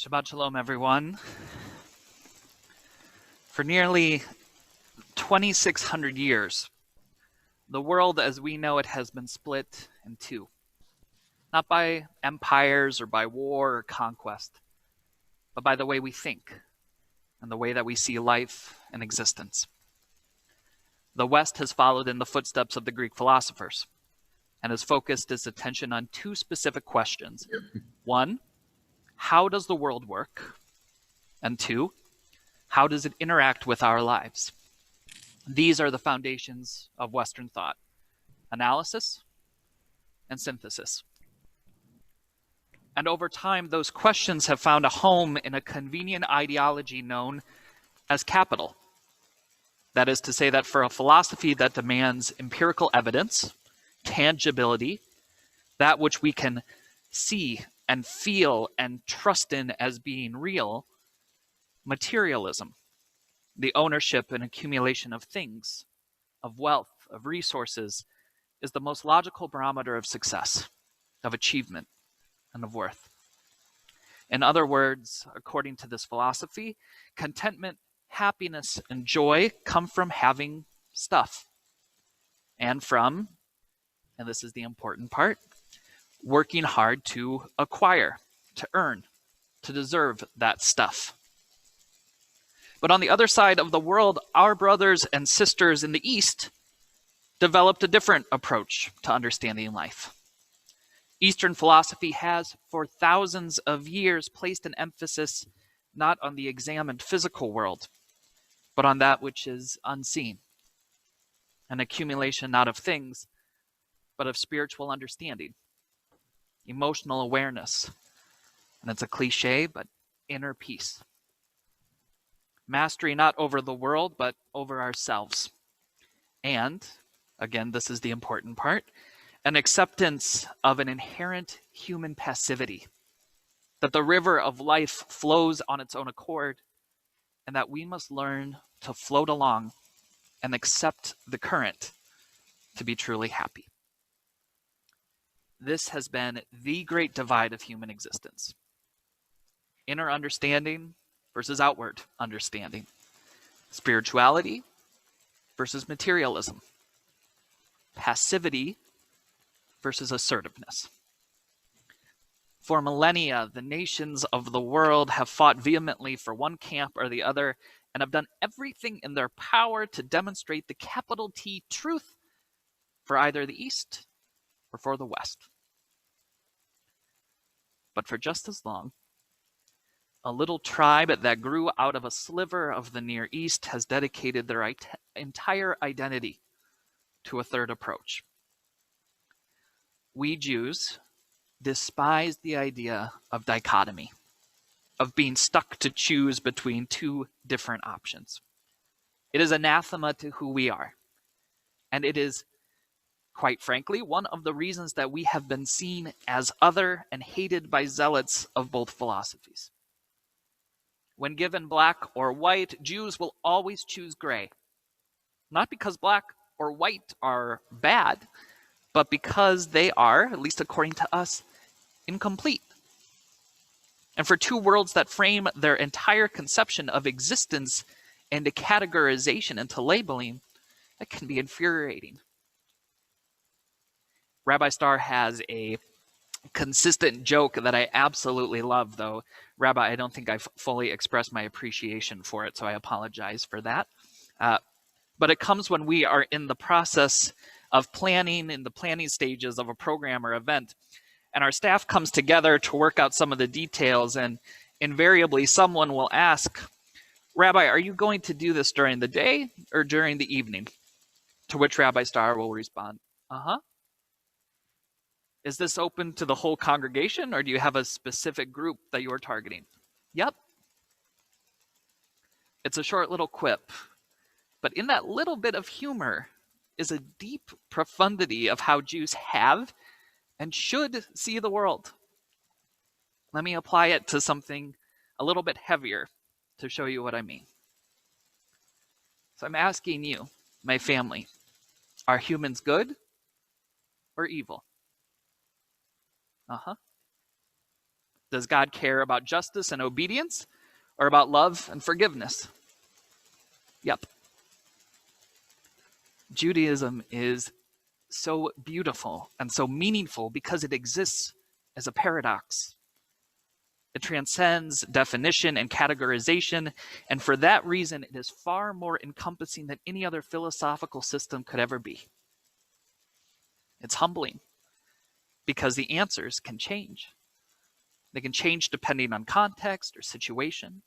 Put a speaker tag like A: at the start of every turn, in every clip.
A: Shabbat Shalom, everyone. For nearly 2,600 years, the world as we know it has been split in two, not by empires or by war or conquest, but by the way we think and the way that we see life and existence. The West has followed in the footsteps of the Greek philosophers and has focused its attention on two specific questions. One, how does the world work? And two, how does it interact with our lives? These are the foundations of Western thought: analysis and synthesis. And over time, those questions have found a home in a convenient ideology known as capital. That is to say that for a philosophy that demands empirical evidence, tangibility, that which we can see and feel and trust in as being real, materialism, the ownership and accumulation of things, of wealth, of resources, is the most logical barometer of success, of achievement, and of worth. In other words, according to this philosophy, contentment, happiness, and joy come from having stuff, and from, and this is the important part, working hard to acquire, to earn, to deserve that stuff. But on the other side of the world, our brothers and sisters in the East developed a different approach to understanding life. Eastern philosophy has, for thousands of years, placed an emphasis not on the examined physical world, but on that which is unseen, an accumulation not of things, but of spiritual understanding, emotional awareness, and it's a cliche, but inner peace. Mastery not over the world, but over ourselves. And, again, this is the important part, an acceptance of an inherent human passivity, that the river of life flows on its own accord, and that we must learn to float along and accept the current to be truly happy. This has been the great divide of human existence. Inner understanding versus outward understanding. Spirituality versus materialism. Passivity versus assertiveness. For millennia, the nations of the world have fought vehemently for one camp or the other and have done everything in their power to demonstrate the capital T truth for either the East or for the West. But for just as long, a little tribe that grew out of a sliver of the Near East has dedicated their entire identity to a third approach. We Jews despise the idea of dichotomy, of being stuck to choose between two different options. It is anathema to who we are, and it is, quite frankly, one of the reasons that we have been seen as other and hated by zealots of both philosophies. When given black or white, Jews will always choose gray. Not because black or white are bad, but because they are, at least according to us, incomplete. And for two worlds that frame their entire conception of existence into categorization, into labeling, that can be infuriating. Rabbi Starr has a consistent joke that I absolutely love, though. Rabbi, I don't think I've fully expressed my appreciation for it, so I apologize for that. But it comes when we are in the process of planning, in the planning stages of a program or event, and our staff comes together to work out some of the details, and invariably someone will ask, Rabbi, are you going to do this during the day or during the evening? To which Rabbi Starr will respond, uh-huh. Is this open to the whole congregation, or do you have a specific group that you're targeting? Yep. It's a short little quip, but in that little bit of humor is a deep profundity of how Jews have and should see the world. Let me apply it to something a little bit heavier to show you what I mean. So I'm asking you, my family, are humans good or evil? Uh-huh. Does God care about justice and obedience, or about love and forgiveness? Yep. Judaism is so beautiful and so meaningful because it exists as a paradox. It transcends definition and categorization, and for that reason, it is far more encompassing than any other philosophical system could ever be. It's humbling because the answers can change. They can change depending on context or situation.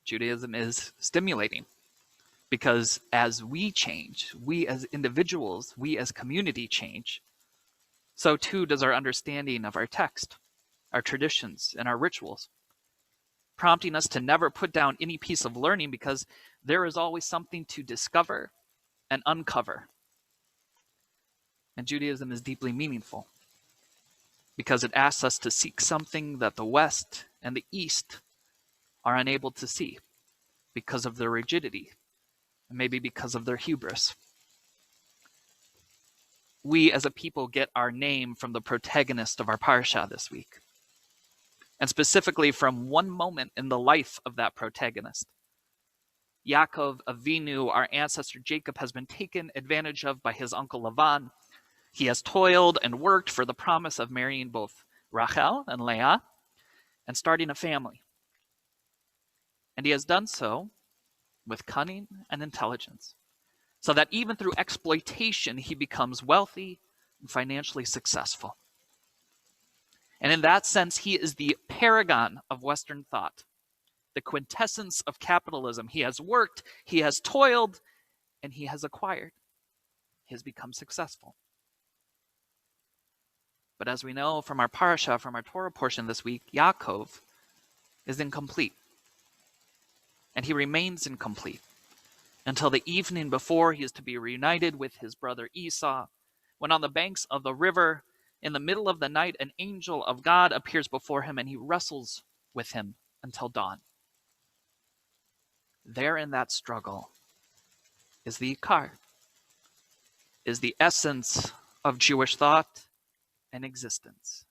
A: Judaism is stimulating because as we change, we as individuals, we as community change, so too does our understanding of our text, our traditions, and our rituals, prompting us to never put down any piece of learning because there is always something to discover and uncover. And Judaism is deeply meaningful because it asks us to seek something that the West and the East are unable to see because of their rigidity, and maybe because of their hubris. We as a people get our name from the protagonist of our Parashat this week, and specifically from one moment in the life of that protagonist. Yaakov Avinu, our ancestor Jacob, has been taken advantage of by his uncle Lavan. He has toiled and worked for the promise of marrying both Rachel and Leah and starting a family. And he has done so with cunning and intelligence, so that even through exploitation, he becomes wealthy and financially successful. And in that sense, he is the paragon of Western thought, the quintessence of capitalism. He has worked, he has toiled, and he has acquired. He has become successful. But as we know from our parasha, from our Torah portion this week, Yaakov is incomplete. And he remains incomplete until the evening before he is to be reunited with his brother Esau, when on the banks of the river, in the middle of the night, an angel of God appears before him and he wrestles with him until dawn. There in that struggle is the Ikar, is the essence of Jewish thought and existence.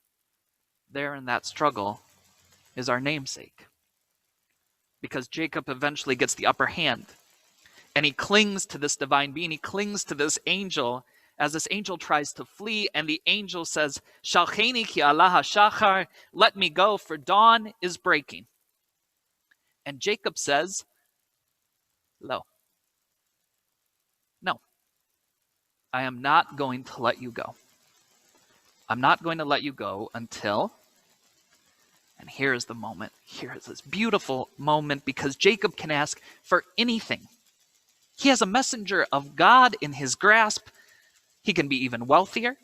A: There in that struggle is our namesake. Because Jacob eventually gets the upper hand and he clings to this divine being, he clings to this angel as this angel tries to flee, and the angel says, Shalcheni ki Allah hashachar, let me go, for dawn is breaking. And Jacob says, Lo, no, I am not going to let you go. I'm not going to let you go until, and here is the moment, here is this beautiful moment, because Jacob can ask for anything. He has a messenger of God in his grasp. He can be even wealthier,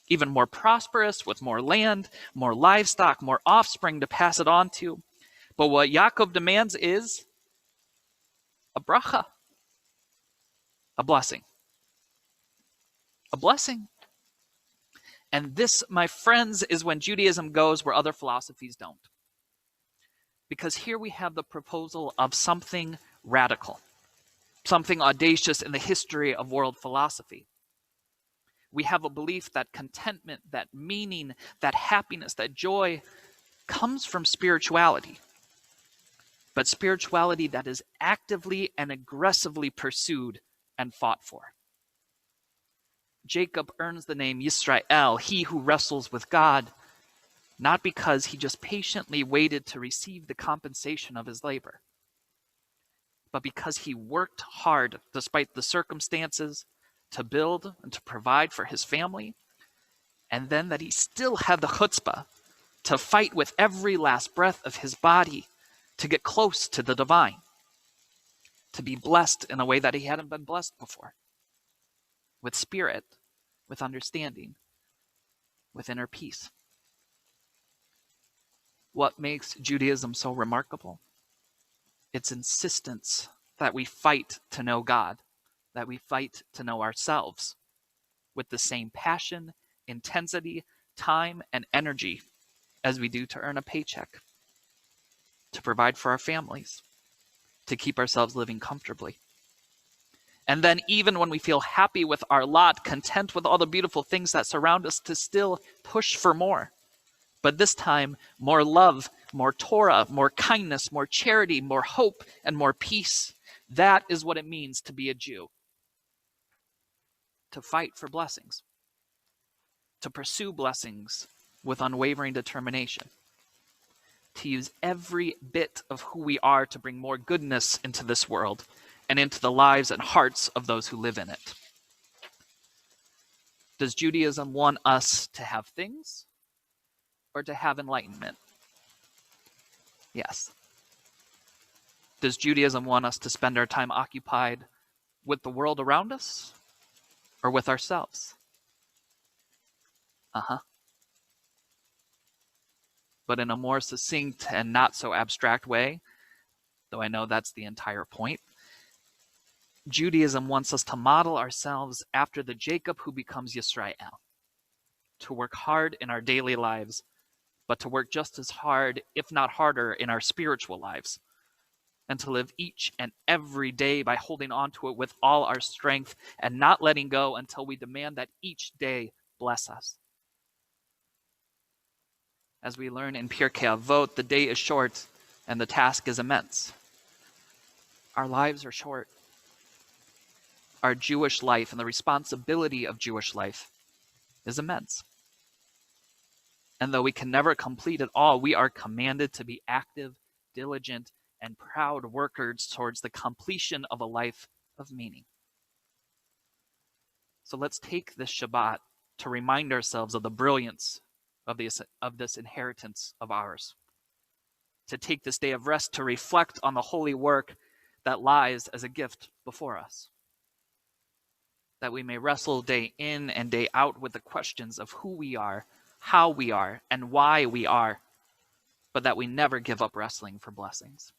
A: even more prosperous, with more land, more livestock, more offspring to pass it on to. But what Yaakov demands is a bracha, a blessing. A blessing. And this, my friends, is when Judaism goes where other philosophies don't. Because here we have the proposal of something radical, something audacious in the history of world philosophy. We have a belief that contentment, that meaning, that happiness, that joy comes from spirituality. But spirituality that is actively and aggressively pursued and fought for. Jacob earns the name Yisrael, he who wrestles with God, not because he just patiently waited to receive the compensation of his labor, but because he worked hard despite the circumstances to build and to provide for his family, and then that he still had the chutzpah to fight with every last breath of his body to get close to the divine, to be blessed in a way that he hadn't been blessed before, with spirit, with understanding, with inner peace. What makes Judaism so remarkable? Its insistence that we fight to know God, that we fight to know ourselves with the same passion, intensity, time, and energy as we do to earn a paycheck, to provide for our families, to keep ourselves living comfortably. And then even when we feel happy with our lot, content with all the beautiful things that surround us, to still push for more, But this time, more love, more Torah, more kindness, more charity, more hope, and more peace. That is what it means to be a Jew. To fight for blessings. To pursue blessings with unwavering determination. To use every bit of who we are to bring more goodness into this world and into the lives and hearts of those who live in it. Does Judaism want us to have things or to have enlightenment? Yes. Does Judaism want us to spend our time occupied with the world around us or with ourselves? But in a more succinct and not so abstract way, though I know that's the entire point, Judaism wants us to model ourselves after the Jacob who becomes Yisrael, to work hard in our daily lives, but to work just as hard, if not harder, in our spiritual lives, and to live each and every day by holding on to it with all our strength and not letting go until we demand that each day bless us. As we learn in Pirkei Avot, the day is short and the task is immense. Our lives are short. Our Jewish life and the responsibility of Jewish life is immense. And though we can never complete it all, we are commanded to be active, diligent, and proud workers towards the completion of a life of meaning. So let's take this Shabbat to remind ourselves of the brilliance of this inheritance of ours. To take this day of rest to reflect on the holy work that lies as a gift before us. That we may wrestle day in and day out with the questions of who we are, how we are, and why we are, but that we never give up wrestling for blessings.